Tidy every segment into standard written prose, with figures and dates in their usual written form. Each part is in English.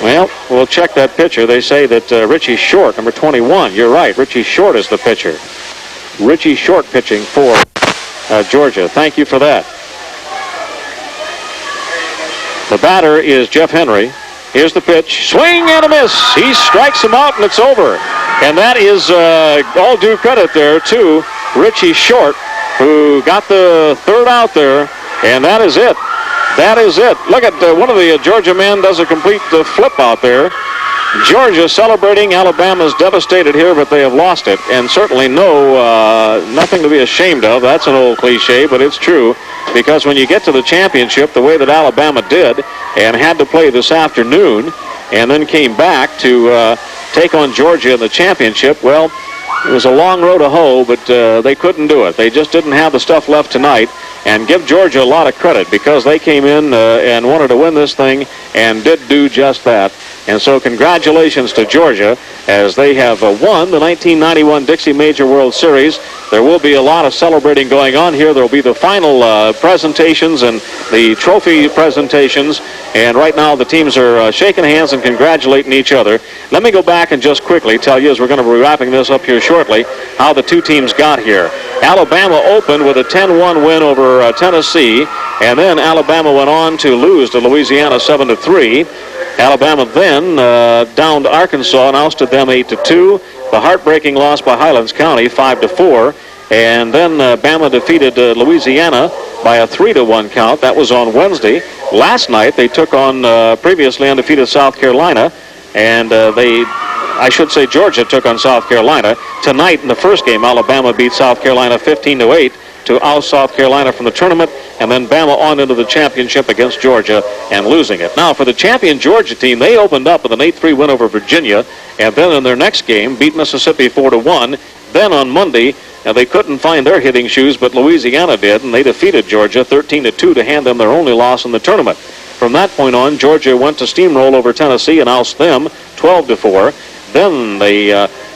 Well, we'll check that pitcher. They say that Richie Short, number 21. You're right. Richie Short is the pitcher. Richie Short pitching for Georgia. Thank you for that. The batter is Jeff Henry. Here's the pitch. Swing and a miss. He strikes him out, and it's over. And that is all due credit there to Richie Short, who got the third out there. And that is it. That is it. Look at one of the Georgia men does a complete flip out there. Georgia celebrating. Alabama's devastated here, but they have lost it. And certainly nothing to be ashamed of. That's an old cliche, but it's true. Because when you get to the championship, the way that Alabama did, and had to play this afternoon, and then came back to take on Georgia in the championship, well, it was a long road to hoe, but they couldn't do it. They just didn't have the stuff left tonight. And give Georgia a lot of credit because they came in and wanted to win this thing and did do just that. And so congratulations to Georgia as they have won the 1991 Dixie Major World Series. There will be a lot of celebrating going on here. There will be the final presentations and the trophy presentations. And right now the teams are shaking hands and congratulating each other. Let me go back and just quickly tell you, as we're going to be wrapping this up here shortly, how the two teams got here. Alabama opened with a 10-1 win over Tennessee, and then Alabama went on to lose to Louisiana 7-3. Alabama then downed Arkansas and ousted them 8-2. The heartbreaking loss by Highlands County 5-4, and then Bama defeated Louisiana by a 3-1 count. That was on Wednesday. Last night they took on previously undefeated South Carolina, and Georgia took on South Carolina. Tonight in the first game, Alabama beat South Carolina 15-8 to oust South Carolina from the tournament, and then Bama on into the championship against Georgia and losing it. Now, for the champion Georgia team, they opened up with an 8-3 win over Virginia, and then in their next game beat Mississippi 4-1. Then on Monday, they couldn't find their hitting shoes, but Louisiana did, and they defeated Georgia 13-2 to hand them their only loss in the tournament. From that point on, Georgia went to steamroll over Tennessee and oust them 12-4. Then they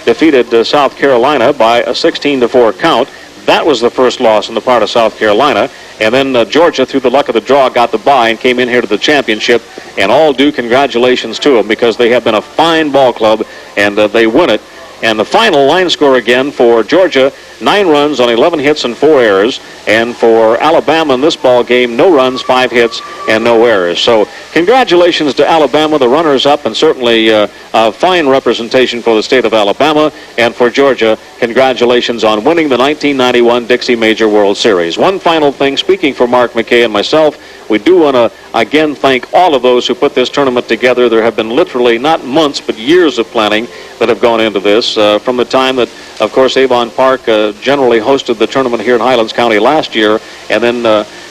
defeated South Carolina by a 16-4 count. That was the first loss on the part of South Carolina. And then Georgia, through the luck of the draw, got the bye and came in here to the championship. And all due congratulations to them because they have been a fine ball club, and they win it. And the final line score again for Georgia, 9 runs on 11 hits and 4 errors. And for Alabama in this ball game, no runs, 5 hits, and no errors. So congratulations to Alabama, the runners-up, and certainly a fine representation for the state of Alabama. And for Georgia, congratulations on winning the 1991 Dixie Major World Series. One final thing, speaking for Mark McKay and myself, we do want to again thank all of those who put this tournament together. There have been literally not months but years of planning that have gone into this from the time that, of course, Avon Park generally hosted the tournament here in Highlands County last year, and then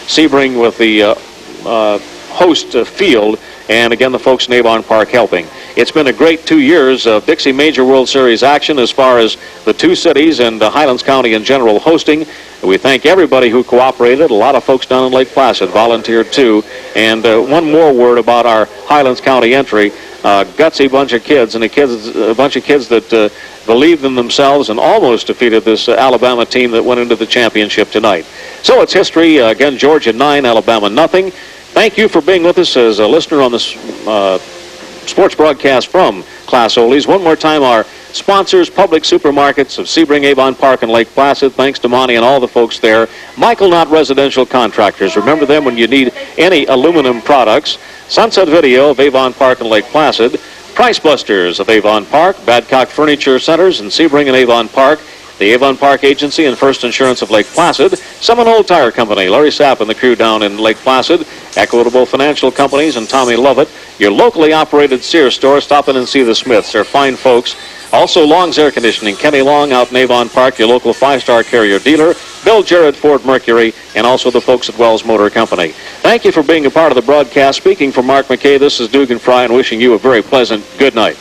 Sebring with the host field, and again the folks in Avon Park helping. It's been a great 2 years of Dixie Major World Series action as far as the two cities and Highlands County in general hosting. We thank everybody who cooperated. A lot of folks down in Lake Placid volunteered too. And one more word about our Highlands County entry. Gutsy bunch of kids, and a bunch of kids that believed in themselves and almost defeated this Alabama team that went into the championship tonight. So it's history. Again, Georgia 9, Alabama nothing. Thank you for being with us as a listener on this sports broadcast from Class Oldies. One more time, our sponsors, Public Supermarkets of Sebring, Avon Park, and Lake Placid. Thanks to Monty and all the folks there. Michael Knott Residential Contractors. Remember them when you need any aluminum products. Sunset Video of Avon Park and Lake Placid. Price Busters of Avon Park. Badcock Furniture Centers in Sebring and Avon Park. The Avon Park Agency and First Insurance of Lake Placid. Seminole Tire Company, Larry Sapp and the crew down in Lake Placid. Equitable Financial Companies and Tommy Lovett. Your locally operated Sears store. Stop in and see the Smiths. They're fine folks. Also, Long's Air Conditioning. Kenny Long out in Avon Park, your local 5-star Carrier dealer. Bill Jarrett, Ford Mercury, and also the folks at Wells Motor Company. Thank you for being a part of the broadcast. Speaking for Mark McKay, this is Dugan Fry, and wishing you a very pleasant good night.